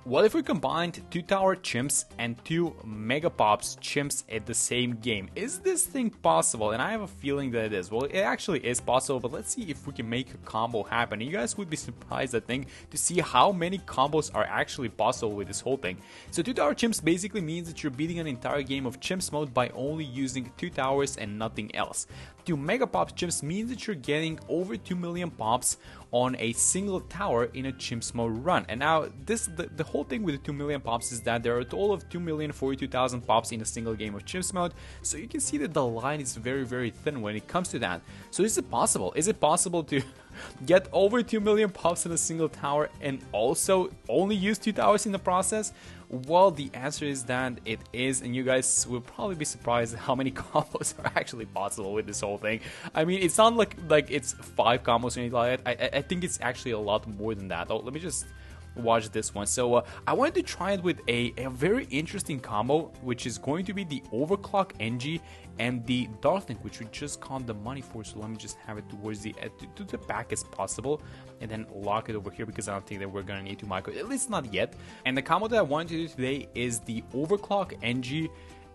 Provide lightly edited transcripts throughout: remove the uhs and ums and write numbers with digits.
What if we combined 2 Tower Chimps and 2 Mega Pops Chimps at the same game? Is this thing possible? And I have a feeling that it is. Well, it actually is possible, but let's see if we can make a combo happen. You guys would be surprised, I think, to see how many combos are actually possible with this whole thing. So 2 Tower Chimps basically means that you're beating an entire game of Chimps mode by only using 2 towers and nothing else. 2 Mega Pops Chimps means that you're getting over 2 million pops on a single tower in a Chimps mode run. And now the whole thing with the 2 million pops is that there are a total of 2,042,000 pops in a single game of Chimps mode. So you can see that the line is very thin when it comes to that. So is it possible? Is it possible to get over 2 million pops in a single tower and also only use 2 towers in the process? Well, the answer is that it is, and you guys will probably be surprised how many combos are actually possible with this whole thing. I mean, it's not like it's 5 combos or anything like that. I think it's actually a lot more than that. Oh, let me just watch this one. So I wanted to try it with a very interesting combo, which is going to be the Overclock NG and the Darklink, which we just caught the money for. So let me just have it towards the to the back as possible, and then lock it over here because I don't think that we're gonna need to micro, at least not yet. And the combo that I wanted to do today is the Overclock NG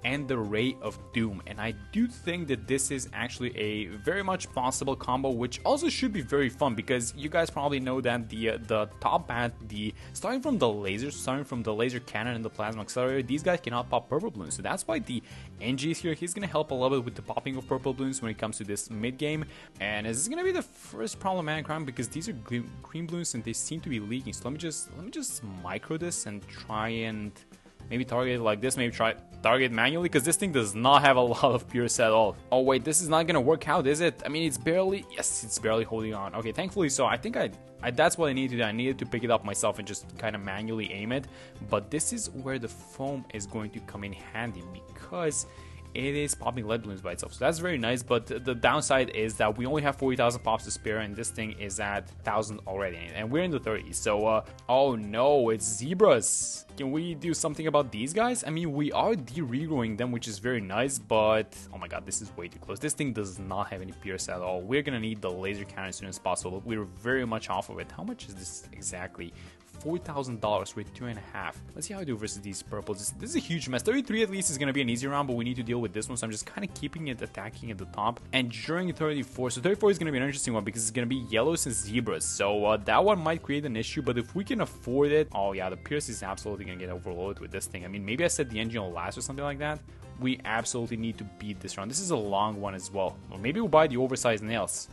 and the Ray of Doom, and I do think that this is actually a very much possible combo, which also should be very fun because you guys probably know that the top bat, starting from the laser cannon and the plasma accelerator, these guys cannot pop purple balloons. So that's why the NG is here. He's gonna help a little bit with the popping of purple balloons when it comes to this mid game. And this is gonna be the first problematic round because these are green balloons and they seem to be leaking. So let me just micro this and try and maybe target it like this, maybe try target manually, because this thing does not have a lot of purse at all. Oh wait, this is not gonna work out, is it? I mean, it's barely, yes, it's barely holding on. Okay, thankfully, so I think that's what I needed to do. I needed to pick it up myself and just kind of manually aim it. But this is where the foam is going to come in handy because it is popping lead balloons by itself. So that's very nice, but the downside is that we only have 40,000 pops to spare and this thing is at 1,000 already and we're in the 30s. So oh no, it's zebras. Can we do something about these guys? I mean, we are de-regrowing them, which is very nice, but oh my god, this is way too close. This thing does not have any pierce at all. We're gonna need the laser cannon as soon as possible. We're very much off of it. How much is this exactly? $4,000 with 2.5. Let's see how I do versus these purples. This is a huge mess. 33 at least is going to be an easy round, but we need to deal with this one. So I'm just kind of keeping it attacking at the top. And during 34, so 34 is going to be an interesting one because it's going to be yellows and zebras. So that one might create an issue, but if we can afford it, oh yeah, the pierce is absolutely going to get overloaded with this thing. I mean, maybe I set the engine on last or something like that. We absolutely need to beat this round. This is a long one as well. Or maybe we'll buy the oversized nails.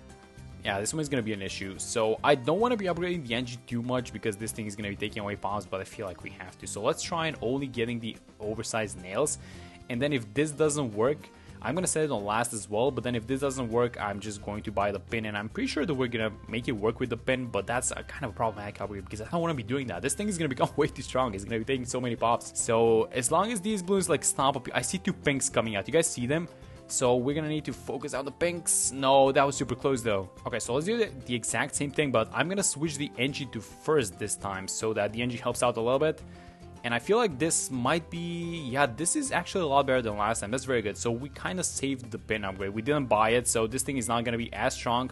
Yeah, this one is going to be an issue. So I don't want to be upgrading the engine too much because this thing is going to be taking away pops, but I feel like we have to. So let's try and only getting the oversized nails. And then if this doesn't work, I'm going to set it on last as well. But then if this doesn't work, I'm just going to buy the pin. And I'm pretty sure that we're going to make it work with the pin. But that's a kind of a problematic upgrade because I don't want to be doing that. This thing is going to become way too strong. It's going to be taking so many pops. So as long as these balloons like stomp up, I see 2 pinks coming out. You guys see them? So we're gonna need to focus on the pinks. No, that was super close though. Okay, so let's do the exact same thing, but I'm gonna switch the NG to first this time so that the NG helps out a little bit. And I feel like this might be, yeah, this is actually a lot better than last time. That's very good. So we kind of saved the pin upgrade. We didn't buy it, so this thing is not gonna be as strong.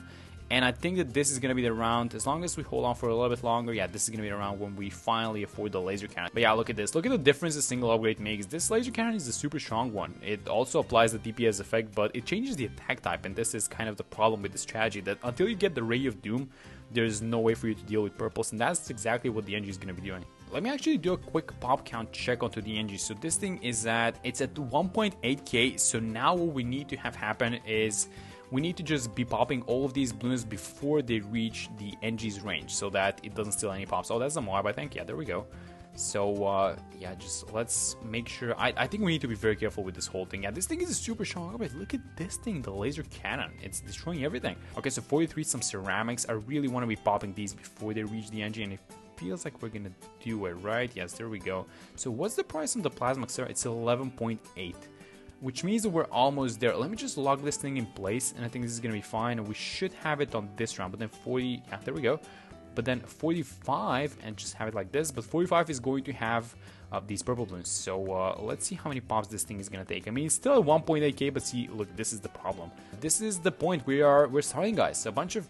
And I think that this is going to be the round, as long as we hold on for a little bit longer, yeah, this is going to be the round when we finally afford the laser cannon. But yeah, look at this. Look at the difference a single upgrade makes. This laser cannon is a super strong one. It also applies the DPS effect, but it changes the attack type, and this is kind of the problem with this strategy, that until you get the Ray of Doom, there's no way for you to deal with purples, and that's exactly what the NG is going to be doing. Let me actually do a quick pop count check onto the NG. So this thing is it's at 1.8k, so now what we need to have happen is we need to just be popping all of these balloons before they reach the NG's range so that it doesn't steal any pops. Oh, that's a Moab, I think. Yeah, there we go. So, yeah, just let's make sure. I think we need to be very careful with this whole thing. Yeah, this thing is super strong. Oh, wait, look at this thing, the laser cannon. It's destroying everything. Okay, so 43, some ceramics. I really want to be popping these before they reach the NG, and it feels like we're going to do it, right? Yes, there we go. So what's the price on the plasma accelerator? It's 11.8. Which means that we're almost there. Let me just lock this thing in place, and I think this is going to be fine. And we should have it on this round, but then 40, yeah, there we go. But then 45, and just have it like this. But 45 is going to have these purple balloons. So let's see how many pops this thing is going to take. I mean, it's still at 1.8k, but see, look, this is the problem. This is the point we're starting, guys. A bunch of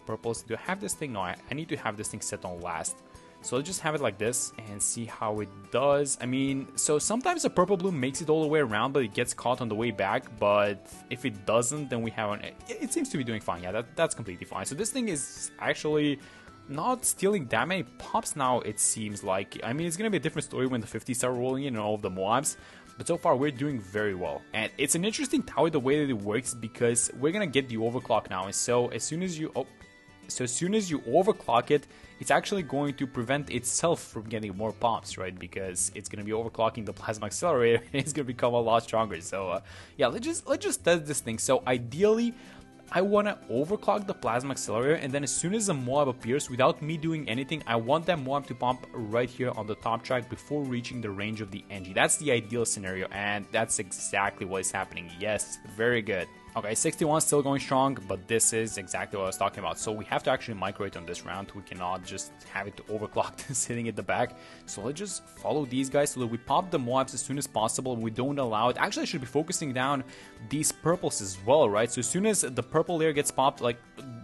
purples. Do I have this thing? No, I need to have this thing set on last. So let's just have it like this and see how it does. I mean, so sometimes a purple bloom makes it all the way around, but it gets caught on the way back. But if it doesn't, then we have it seems to be doing fine. Yeah, that's completely fine. So this thing is actually not stealing that many pops now, it seems like. I mean, it's going to be a different story when the 50s start rolling in and all of the Moabs. But so far, we're doing very well. And it's an interesting tower the way that it works, because we're going to get the overclock now. And so as soon as you... So as soon as you overclock it, it's actually going to prevent itself from getting more pops, right? Because it's going to be overclocking the plasma accelerator, and it's going to become a lot stronger. So yeah, let's just test this thing. So ideally, I want to overclock the plasma accelerator, and then as soon as a Moab appears, without me doing anything, I want that Moab to pump right here on the top track before reaching the range of the NG. That's the ideal scenario, and that's exactly what is happening. Yes, very good. Okay, 61 still going strong, but this is exactly what I was talking about. So we have to actually migrate on this round. We cannot just have it overclocked sitting at the back. So let's just follow these guys so that we pop the Moabs as soon as possible. We don't allow it. Actually, I should be focusing down these purples as well, right? So as soon as the purple layer gets popped, like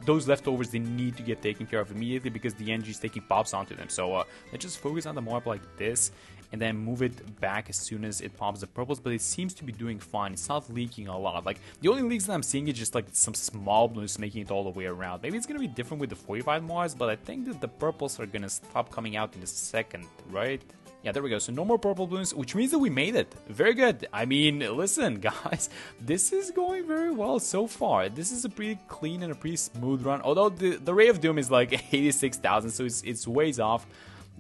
those leftovers, they need to get taken care of immediately because the NG is taking pops onto them. So let's just focus on the Moab like this, and then move it back as soon as it pops the purples, but it seems to be doing fine. It's not leaking a lot. Like, the only leaks that I'm seeing is just like some small balloons making it all the way around. Maybe it's gonna be different with the 45 Mars, but I think that the purples are gonna stop coming out in a second, right? Yeah, there we go. So no more purple balloons, which means that we made it. Very good. I mean, listen, guys, this is going very well so far. This is a pretty clean and a pretty smooth run, although the Ray of Doom is like 86,000, so it's ways off.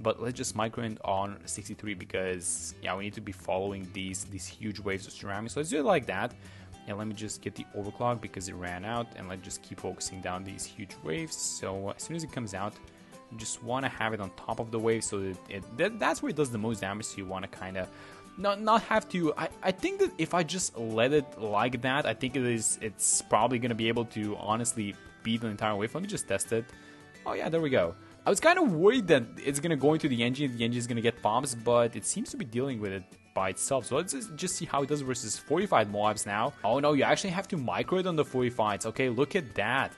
But let's just micro in on 63 because, yeah, we need to be following these huge waves of ceramics. So let's do it like that. And let me just get the overclock because it ran out. And let's just keep focusing down these huge waves. So as soon as it comes out, you just want to have it on top of the wave so that that's where it does the most damage. So you want to kind of not have to... I think that if I just let it like that, I think it's probably going to be able to honestly beat the entire wave. Let me just test it. Oh yeah, there we go. I was kind of worried that it's going to go into the engine and the engine is going to get bombs, but it seems to be dealing with it by itself. So let's just see how it does versus 45 Moabs now. Oh no, you actually have to micro it on the 45s. Okay, look at that.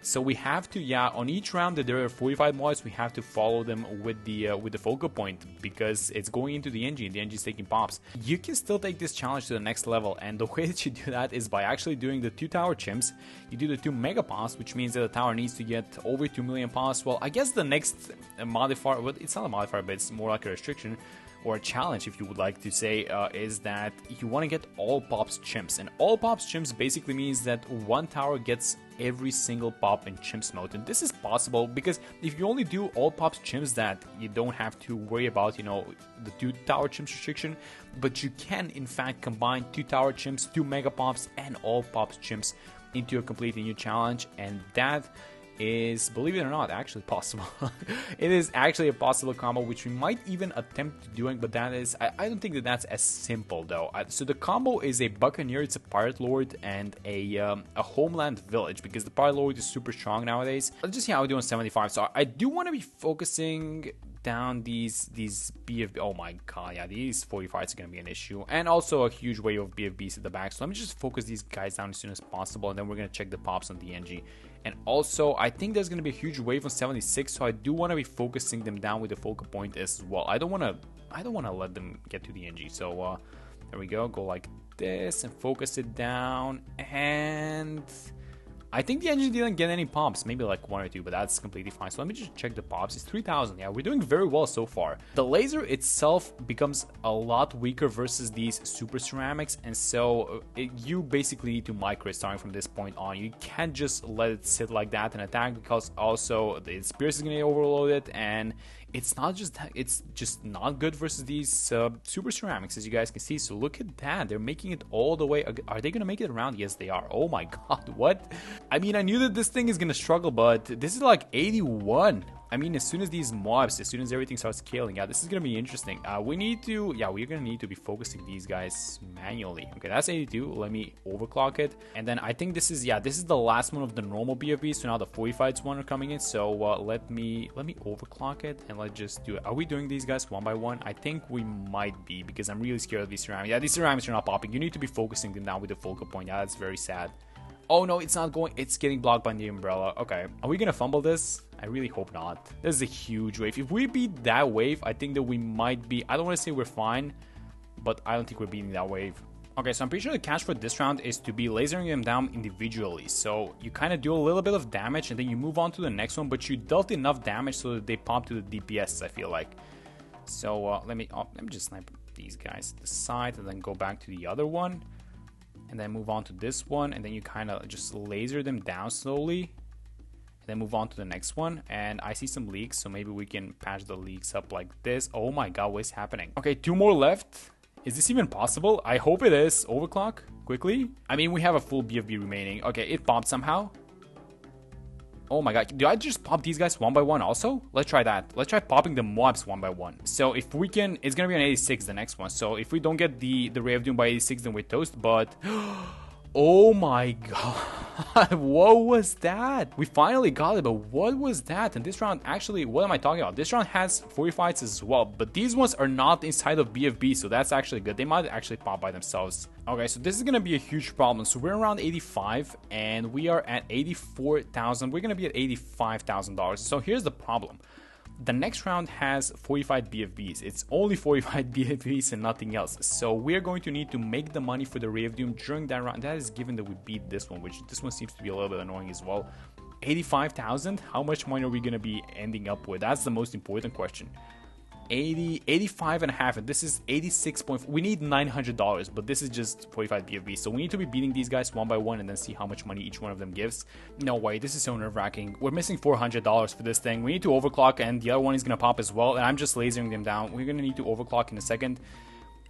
So we have to, yeah, on each round that there are 45 Moabs, we have to follow them with the focal point because it's going into the engine. The engine is taking pops. You can still take this challenge to the next level, and the way that you do that is by actually doing the 2 Tower Chimps. You do the 2 Mega Pops, which means that the tower needs to get over 2 million pops. Well, I guess the next modifier, well, it's not a modifier, but it's more like a restriction or a challenge, if you would like to say, is that you want to get all pops chimps. And all pops chimps basically means that one tower gets every single pop in chimps mode. And this is possible because if you only do all pops chimps, that you don't have to worry about, you know, the 2 tower chimps restriction, but you can in fact combine 2 tower chimps, 2 mega pops, and all pops chimps into a completely new challenge. And that is, believe it or not, actually possible. It is actually a possible combo, which we might even attempt doing, but that is, I don't think that that's as simple though. So the combo is a Buccaneer, it's a Pirate Lord, and a Homeland Village, because the Pirate Lord is super strong nowadays. Let's just see how we do on 75. So I do want to be focusing down these BFB. Oh my god, yeah, these 45s are going to be an issue, and also a huge wave of BFBs at the back. So let me just focus these guys down as soon as possible, and then we're going to check the pops on the NG. And also, I think there's going to be a huge wave on 76, so I do want to be focusing them down with the focal point as well. I don't want to let them get to the NG. So there we go. Go like this and focus it down, and I think the engine didn't get any pops, maybe like 1 or 2, but that's completely fine. So let me just check the pops. It's 3,000. Yeah, we're doing very well so far. The laser itself becomes a lot weaker versus these super ceramics, and so you basically need to micro it starting from this point on. You can't just let it sit like that and attack, because also the Spears is going to get overloaded, and it's not just that, it's just not good versus these super ceramics, as you guys can see. So look at that, they're making it all the way. Are they gonna make it around? Yes, they are. Oh my god, what? I mean, I knew that this thing is gonna struggle, but this is like 81. I mean, as soon as these mobs, as soon as everything starts scaling, yeah, this is gonna be interesting. We need to, yeah, we're gonna need to be focusing these guys manually. Okay, that's 82. Let me overclock it, and then I think this is, yeah, this is the last one of the normal BFBs. So now the 45s one are coming in. So let me overclock it, and let's just do it. Are we doing these guys one by one? I think we might be, because I'm really scared of these ceramics. Yeah, these ceramics are not popping. You need to be focusing them down with the focal point. Yeah, that's very sad. Oh no, it's not going. It's getting blocked by the umbrella. Okay, are we gonna fumble this? I really hope not. This is a huge wave. If we beat that wave, I think that we might be... I don't want to say we're fine, but I don't think we're beating that wave. Okay, so I'm pretty sure the catch for this round is to be lasering them down individually. So you kind of do a little bit of damage and then you move on to the next one, but you dealt enough damage so that they pop to the DPS, I feel like. So let me just snipe these guys to the side and then go back to the other one. And then move on to this one, and then you kind of just laser them down slowly. And then move on to the next one. And I see some leaks, so maybe we can patch the leaks up like this. Oh my god, what is happening? Okay, 2 more left. Is this even possible? I hope it is. Overclock, quickly. I mean, we have a full BFB remaining. Okay, it popped somehow. Oh my god, did I just pop these guys one by one also? Let's try that. Let's try popping the mobs one by one. So if we can, it's gonna be on 86, the next one. So if we don't get the Ray of Doom by 86, then we're toast, but... Oh my god, what was that? We finally got it, but what was that? And this round, actually, what am I talking about? This round has 40 fights as well, but these ones are not inside of BFB, so that's actually good. They might actually pop by themselves. Okay, so this is gonna be a huge problem. So we're around 85, and we are at 84,000. We're gonna be at $85,000. So here's the problem. The next round has 45 BFBs. It's only 45 BFBs and nothing else. So we're going to need to make the money for the Ray of Doom during that round. That is given that we beat this one, which this one seems to be a little bit annoying as well. 85,000? How much money are we going to be ending up with? That's the most important question. 85 and a half, and this is 86. We need $900, but this is just 45 BFB, so we need to be beating these guys one by one and then see how much money each one of them gives. No way, this is so nerve-wracking. We're missing $400 for this thing. We need to overclock, and the other one is gonna pop as well, and I'm just lasering them down. We're gonna need to overclock in a second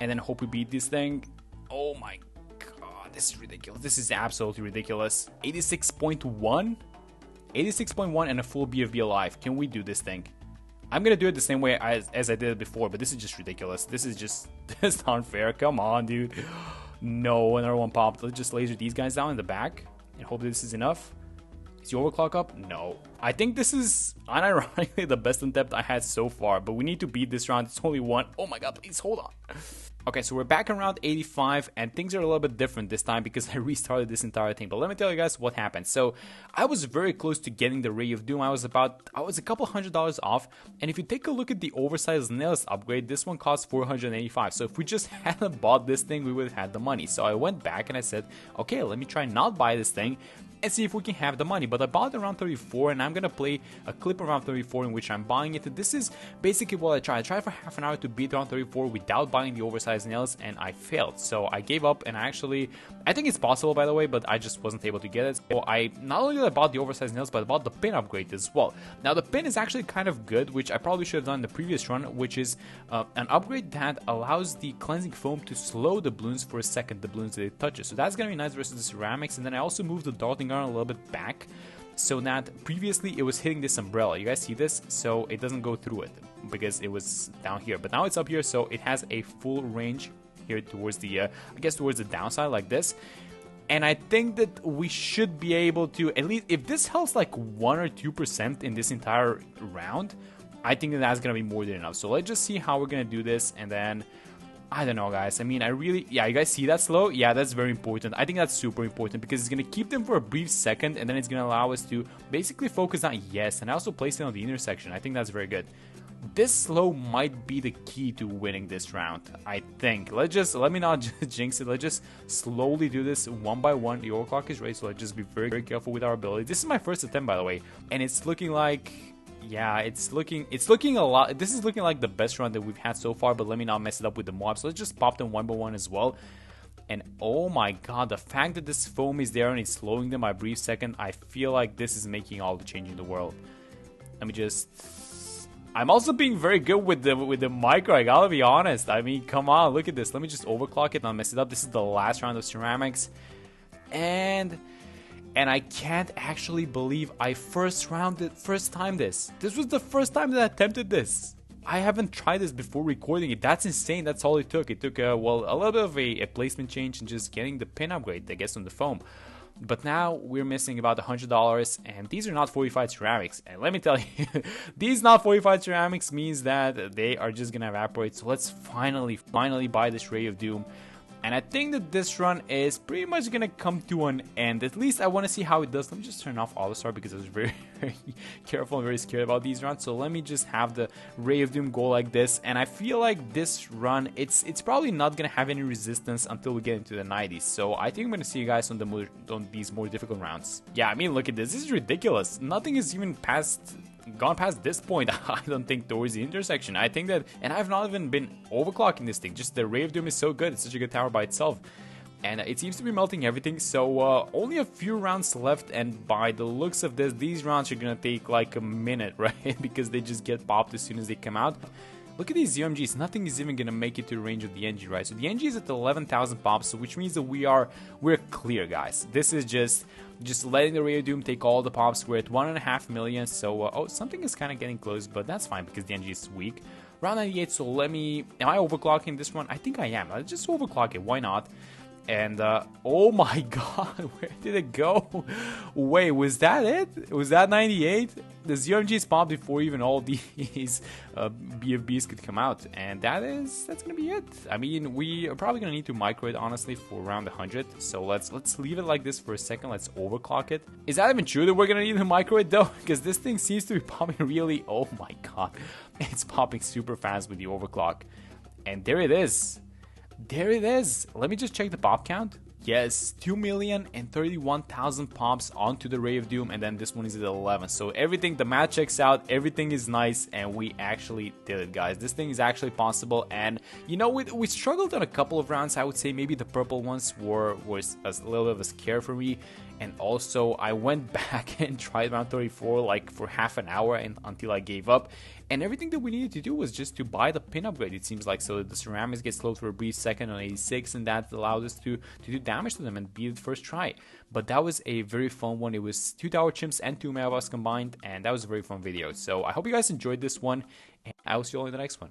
and then hope we beat this thing. Oh my god, this is ridiculous. This is absolutely ridiculous. 86.1 and a full BFB alive. Can we do this thing? I'm gonna do it the same way as I did it before, but this is just ridiculous. This is just this unfair. Come on, dude. No, another one popped. Let's just laser these guys down in the back and hope this is enough. Is the overclock up? No. I think this is unironically the best attempt I had so far, but we need to beat this round. It's only one. Oh my god, please hold on. Okay, so we're back around 85, and things are a little bit different this time because I restarted this entire thing. But let me tell you guys what happened. So I was very close to getting the Ray of Doom. I was a couple $100 off, and if you take a look at the oversized nails upgrade, this one cost $485. So if we just hadn't bought this thing, we would have had the money. So I went back and I said, okay, let me try not buy this thing and see if we can have the money. But I bought it around 34, and I'm gonna play a clip around 34 in which I'm buying it. This is basically what I tried. I tried for half an hour to beat around 34 without buying the oversized nails, and I failed. So I gave up, and I think it's possible, by the way, but I just wasn't able to get it. So I not only did I bought the oversized nails, but I bought the pin upgrade as well. Now the pin is actually kind of good, which I probably should have done in the previous run, which is an upgrade that allows the cleansing foam to slow the balloons for a second, the balloons that it touches. So that's gonna be nice versus the ceramics. And then I also moved the darting gun a little bit back, so that previously it was hitting this umbrella. You guys see this? So it doesn't go through it because it was down here, but now it's up here, so it has a full range here towards the I guess towards the downside like this. And I think that we should be able to, at least if this helps like 1 or 2% in this entire round, I think that that's gonna be more than enough. So let's just see how we're gonna do this, and then I don't know, guys. I mean, yeah, you guys see that slow? Yeah, that's very important. I think that's super important because it's going to keep them for a brief second, and then it's going to allow us to basically focus on yes, and also place it on the intersection. I think that's very good. This slow might be the key to winning this round, I think. Let me not jinx it. Let's just slowly do this one by one. The overclock is ready, so let's just be very, very careful with our ability. This is my first attempt, by the way, and it's looking like... yeah, it's looking a lot. This is looking like the best run that we've had so far, but let me not mess it up with the mobs. So let's just pop them one by one as well. And oh my god, the fact that this foam is there and it's slowing them by a brief second, I feel like this is making all the change in the world. Let me just... I'm also being very good with the micro, I gotta be honest. I mean, come on, look at this. Let me just overclock it, not mess it up. This is the last round of ceramics. And I can't actually believe I first time this. This was the first time that I attempted this. I haven't tried this before recording it. That's insane. That's all it took. It took, well, a little bit of a placement change and just getting the pin upgrade, I guess, on the foam. But now we're missing about $100, and these are not 45 ceramics. And let me tell you, these not 45 ceramics means that they are just gonna evaporate. So let's finally buy this Ray of Doom. And I think that this run is pretty much gonna come to an end. At least I want to see how it does. Let me just turn off All-Star because I was very, very careful and very scared about these runs. So let me just have the Ray of Doom go like this. And I feel like this run, it's probably not gonna have any resistance until we get into the 90s. So I think I'm gonna see you guys on these more difficult rounds. Yeah, I mean, look at this. This is ridiculous. Nothing is even gone past this point. I don't think towards the intersection. I think that, and I've not even been overclocking this thing. Just the Ray of Doom is so good. It's such a good tower by itself, and it seems to be melting everything. So only a few rounds left, and by the looks of this, these rounds are gonna take like a minute, right? Because they just get popped as soon as they come out. Look at these UMGs, nothing is even gonna make it to the range of the NG, right? So the NG is at 11,000 pops, so which means that we're clear, guys. This is just letting the Ray of Doom take all the pops. We're at 1.5 million, so oh, something is kind of getting close, but that's fine because the NG is weak. Round 98, so am I overclocking this one? I think I am. I'll just overclock it, why not? And oh my god, where did it go? Wait, was that it? Was that 98? The ZRMGs popped before even all these BFBs could come out, and that's gonna be it. I mean, we are probably gonna need to micro it honestly for around 100. So let's leave it like this for a second. Let's overclock it. Is that even true that we're gonna need to micro it though? Because this thing seems to be popping really. Oh my god, it's popping super fast with the overclock, and there it is. There it is. Let me just check the pop count. Yes, 2,031,000 pops onto the Ray of Doom, and then this one is at 11. So everything, the math checks out, everything is nice, and we actually did it, guys. This thing is actually possible, and you know, we struggled on a couple of rounds. I would say maybe the purple ones was a little bit of a scare for me, and also I went back and tried round 34 like for half an hour until I gave up. And everything that we needed to do was just to buy the pin upgrade, it seems like, so that the ceramics get slowed for a brief second on 86, and that allowed us to do damage to them and beat the first try. But that was a very fun one. It was 2 Tower Chimps and 2 Megabots combined, and that was a very fun video. So I hope you guys enjoyed this one, and I will see you all in the next one.